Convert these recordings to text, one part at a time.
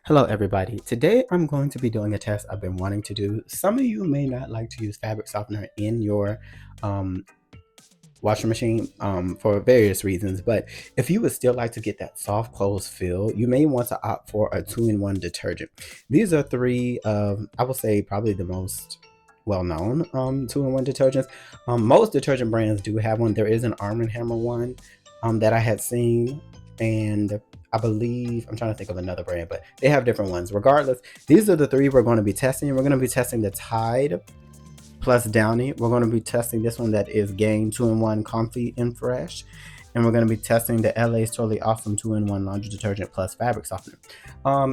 Hello everybody. Today I'm going to be doing a test I've been wanting to do. Some of you may not like to use fabric softener in your um, washing machine for various reasons, but if you would still like to get that soft clothes feel, you may want to opt for a 2-in-1 detergent. These are three of, I will say, probably the most well-known 2-in-1 detergents. Most detergent brands do have one. There is an Arm & Hammer one that I had seen, and I believe, I'm trying to think of another brand, but they have different ones. Regardless, these are the three we're going to be testing. We're going to be testing the Tide plus Downy. We're going to be testing this one that is Gain 2-in-1 Comfy and Fresh. And we're going to be testing the LA's Totally Awesome 2-in-1 Laundry Detergent plus Fabric Softener.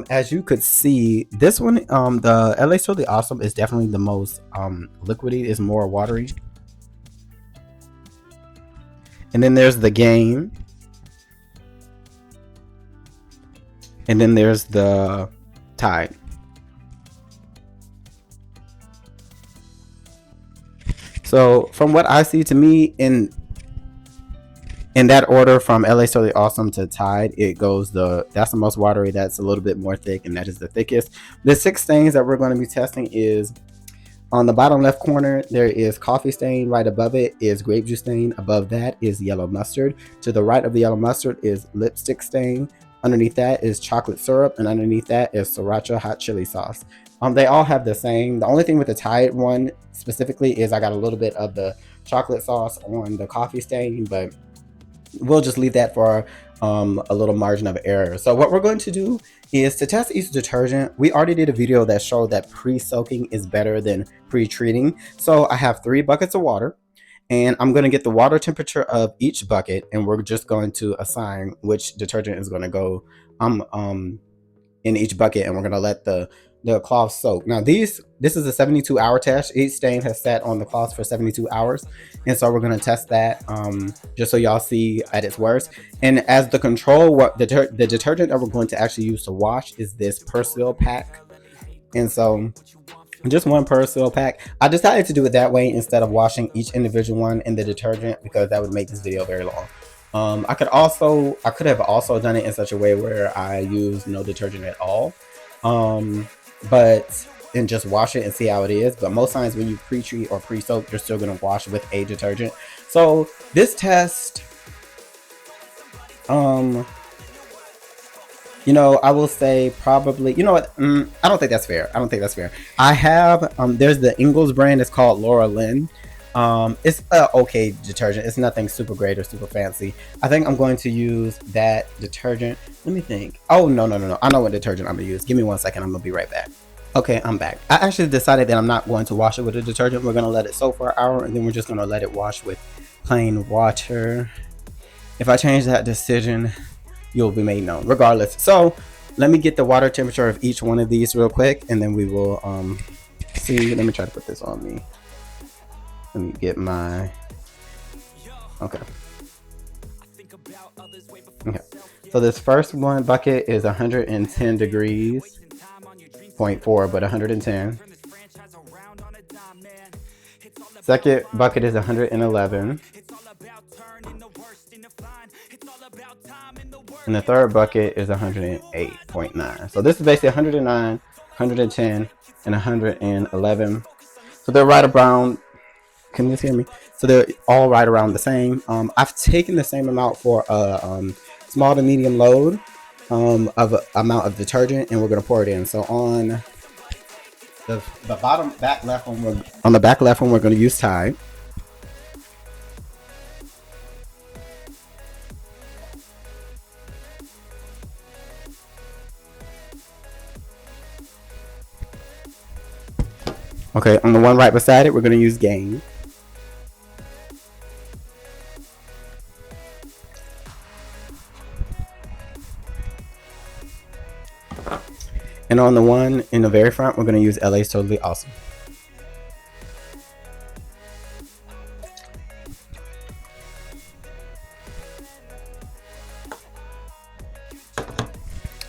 As you could see, this one, the LA's Totally Awesome is definitely the most liquidy, is more watery. And then there's the Gain. And then there's the Tide. So from what I see, to me, in that order, from LA Totally Awesome to Tide, it goes that's the most watery, that's a little bit more thick, and that is the thickest. The 6 stains that we're going to be testing is on the bottom left corner, there is coffee stain. Right above it is grape juice stain. Above that is yellow mustard. To the right of the yellow mustard is lipstick stain. Underneath that is chocolate syrup, and underneath that is sriracha hot chili sauce. They all have the same. The only thing with the Tide one specifically is I got a little bit of the chocolate sauce on the coffee stain, but we'll just leave that for a little margin of error. So what we're going to do is to test each detergent. We already did a video that showed that pre-soaking is better than pre-treating. So I have 3 buckets of water, and I'm going to get the water temperature of each bucket, and we're just going to assign which detergent is going to go in each bucket, and we're going to let the cloth soak. Now this is a 72-hour test. Each stain has sat on the cloth for 72 hours, and so we're going to test that just so y'all see at its worst. And as the control, what the detergent that we're going to actually use to wash is this Persil pack, and so just one Persil pack. I decided to do it that way instead of washing each individual one in the detergent, because that would make this video very long. I could have also done it in such a way where I use no detergent at all, and just wash it and see how it is. But most times when you pre-treat or pre-soak, you're still going to wash with a detergent. So this test, I will say probably, you know what, I don't think that's fair. I have, there's the Ingles brand. It's called Laura Lynn. It's a okay detergent. It's nothing super great or super fancy. I think I'm going to use that detergent. Let me think. Oh, no. I know what detergent I'm going to use. Give me 1 second. I'm going to be right back. Okay, I'm back. I actually decided that I'm not going to wash it with a detergent. We're going to let it soak for an hour, and then we're just going to let it wash with plain water. If I change that decision, you'll be made known. Regardless. So let me get the water temperature of each one of these real quick, and then we will see. Let me try to put this on me. Let me get my, okay. So this first one bucket is 110 degrees, 0.4, but 110. Second bucket is 111. And the third bucket is 108.9. So this is basically 109, 110, and 111. So they're right around. Can you hear me? So they're all right around the same. I've taken the same amount for a small to medium load of amount of detergent, and we're going to pour it in. So on the back left one, we're going to use Tide. Okay, on the one right beside it, we're going to use Gain. And on the one in the very front, we're going to use LA's Totally Awesome.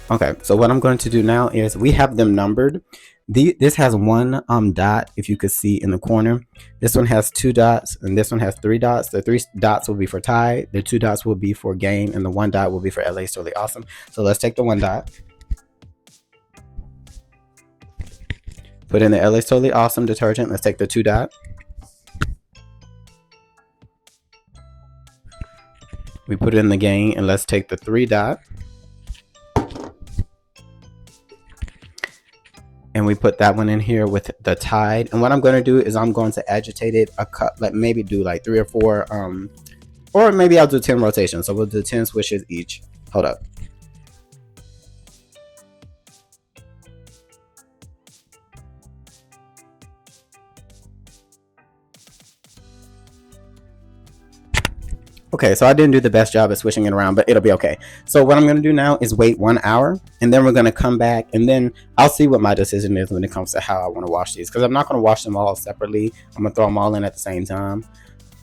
Okay, so what I'm going to do now is, we have them numbered. This has 1 dot, if you could see in the corner. This one has 2 dots, and this one has 3 dots. The 3 dots will be for Tide, the 2 dots will be for Gain, and the 1 dot will be for LA's Totally Awesome. So let's take the 1 dot. Put in the LA's Totally Awesome detergent. Let's take the 2 dot. We put it in the Gain, and let's take the 3 dot. And we put that one in here with the Tide. And what I'm going to do is I'm going to agitate it a cut, like maybe do like 3 or 4, or maybe I'll do 10 rotations. So we'll do 10 swishes each. Hold up. Okay, so I didn't do the best job at switching it around, but it'll be okay. So what I'm going to do now is wait 1 hour, and then we're going to come back, and then I'll see what my decision is when it comes to how I want to wash these, because I'm not going to wash them all separately. I'm going to throw them all in at the same time,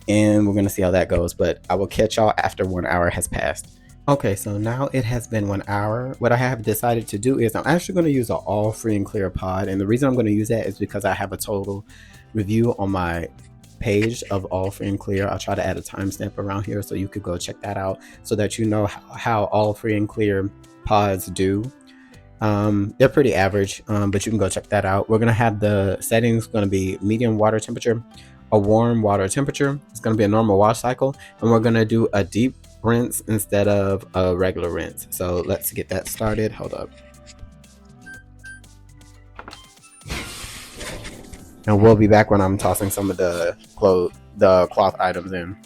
and we're going to see how that goes, but I will catch y'all after 1 hour has passed. Okay, so now it has been 1 hour. What I have decided to do is I'm actually going to use an all free and clear pod, and the reason I'm going to use that is because I have a total review on my page of all free and clear. I'll try to add a timestamp around here so you could go check that out so that you know how all free and clear pods do. They're pretty average, but you can go check that out. We're gonna have the settings going to be medium water temperature, a warm water temperature. It's going to be a normal wash cycle, and we're going to do a deep rinse instead of a regular rinse. So let's get that started. Hold up. And we'll be back when I'm tossing some of the cloth items in.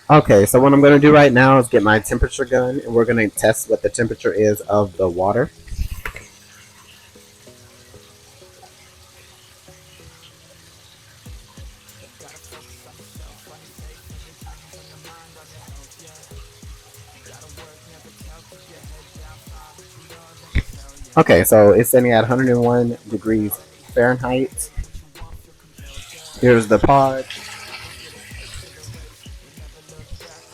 Okay, so what I'm going to do right now is get my temperature gun, and we're going to test what the temperature is of the water. Okay, so it's sitting at 101 degrees Fahrenheit. Here's the pod.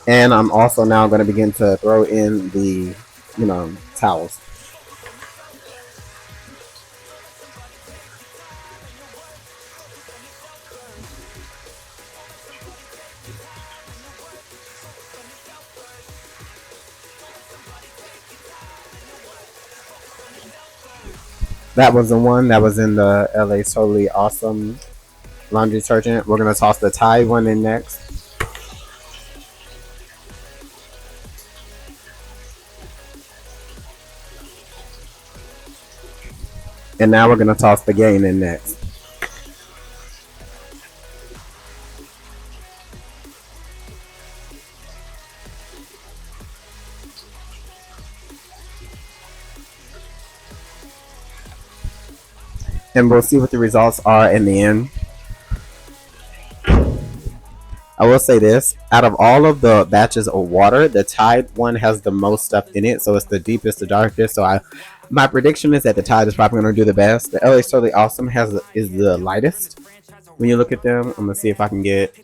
And I'm also now going to begin to throw in the, towels. That was the one that was in the LA's Totally Awesome laundry detergent. We're going to toss the Tide one in next. And now we're going to toss the Gain in next. And we'll see what the results are in the end. I will say this, out of all of the batches of water, the Tide one has the most stuff in it, so it's the deepest, the darkest. So my prediction is that the Tide is probably going to do the best. The LA's Totally Awesome is the lightest. When you look at them, I'm going to see if I can get...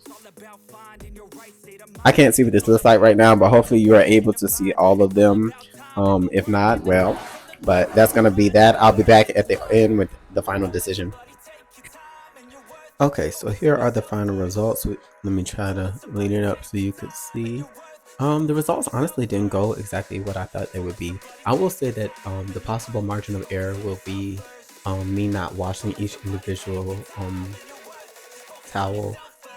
I can't see what this looks like right now, but hopefully you are able to see all of them. If not, well, but that's going to be that. I'll be back at the end with the final decision. Okay, so here are the final results. Let me try to lean it up so you could see. The results honestly didn't go exactly what I thought they would be. I will say that the possible margin of error will be me not washing each individual towel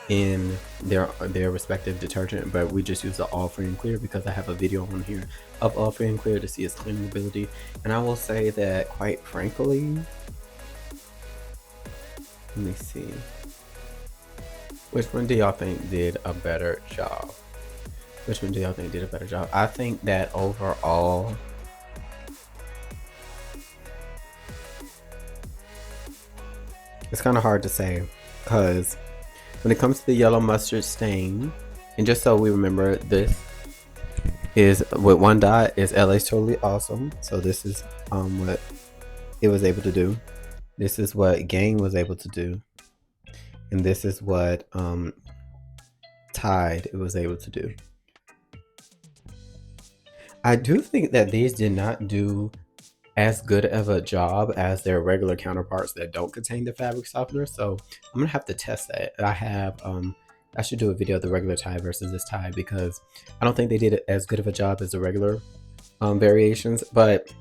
in their respective detergent, but we just use the all free and clear because I have a video on here of all free and clear to see its cleaning ability. And I will say that, quite frankly, let me see, which one do y'all think did a better job? Which one do y'all think did a better job? I think that overall, it's kind of hard to say because when it comes to the yellow mustard stain, and just so we remember, this is with 1 dot is LA's Totally Awesome. So this is what it was able to do. This is what Gain was able to do. And this is what Tide it was able to do. I do think that these did not do as good of a job as their regular counterparts that don't contain the fabric softener. So I'm gonna have to test that. I should do a video of the regular Tide versus this Tide because I don't think they did as good of a job as the regular variations. But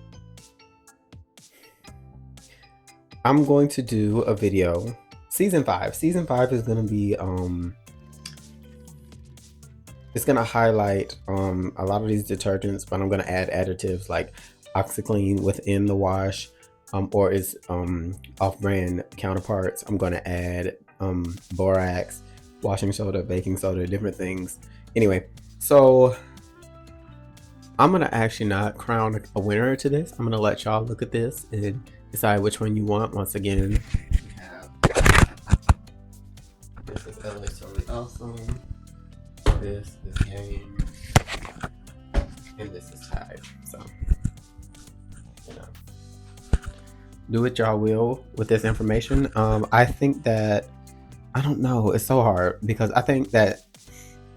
I'm going to do a video. Season 5 is going to be it's going to highlight a lot of these detergents, but I'm going to add additives like OxyClean within the wash, or its off-brand counterparts. I'm going to add borax, washing soda, baking soda, different things. Anyway, so I'm gonna actually not crown a winner to this. I'm gonna let y'all look at this and decide which one you want. Once again, we have this is LA Totally Awesome, this is Game, and this is Tide. So, you know, do what y'all will with this information. I think that, I don't know, it's so hard because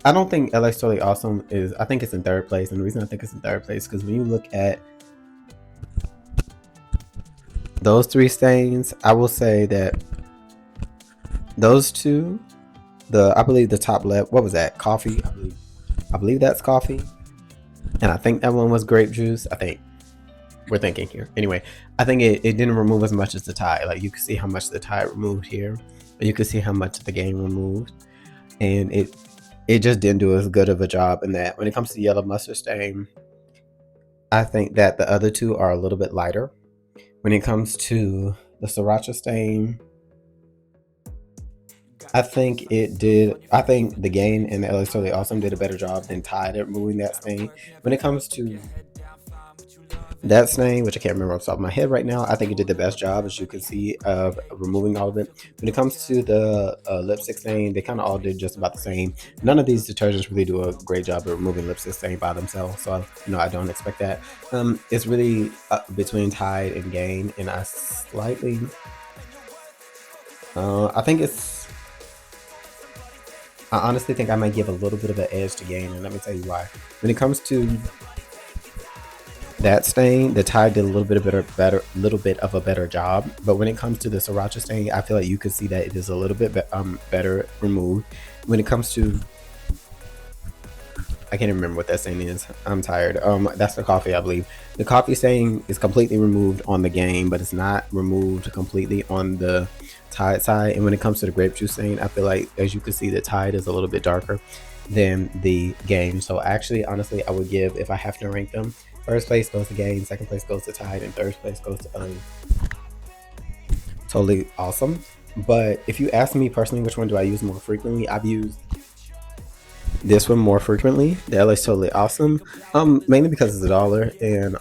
I don't think LA Totally Awesome is, I think it's in third place. And the reason I think it's in third place because when you look at those 3 stains, I will say that those 2, I believe the top left, what was that? Coffee, I believe that's coffee. And I think that one was grape juice. I think we're thinking here. Anyway, I think it didn't remove as much as the Tide. Like you can see how much the Tide removed here. You can see how much the Game removed. And it just didn't do as good of a job in that. When it comes to yellow mustard stain, I think that the other 2 are a little bit lighter. When it comes to the sriracha stain, I think the Gain and the LA Totally Awesome did a better job than Tide at removing that stain. When it comes to that stain, which I can't remember off the top of my head right now, I think it did the best job, as you can see, of removing all of it. When it comes to the lipstick stain, they kind of all did just about the same. None of these detergents really do a great job of removing lipstick stain by themselves, so I don't expect that. It's really between Tide and Gain, and I slightly, I honestly think I might give a little bit of an edge to Gain, and let me tell you why. When it comes to that stain, the Tide did a little bit of a better job. But when it comes to the sriracha stain, I feel like you could see that it is a little bit better removed. When it comes to, I can't remember what that stain is. I'm tired. That's the coffee, I believe. The coffee stain is completely removed on the Game, but it's not removed completely on the Tide side. And when it comes to the grape juice stain, I feel like, as you can see, the Tide is a little bit darker than the Game. So actually, honestly, I would give, if I have to rank them, first place goes to Gain, second place goes to Tide, and third place goes to Totally Awesome. But if you ask me personally, which one do I use more frequently? I've used this one more frequently, the LA Totally Awesome, mainly because it's $1, and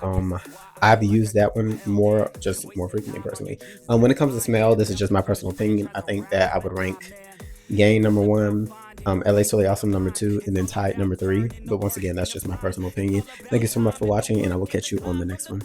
I've used that one more frequently personally. When it comes to smell, this is just my personal opinion. I think that I would rank Gain number 1, LA Totally Awesome number 2, and then Tide number 3. But once again, that's just my personal opinion. Thank you so much for watching, and I will catch you on the next one.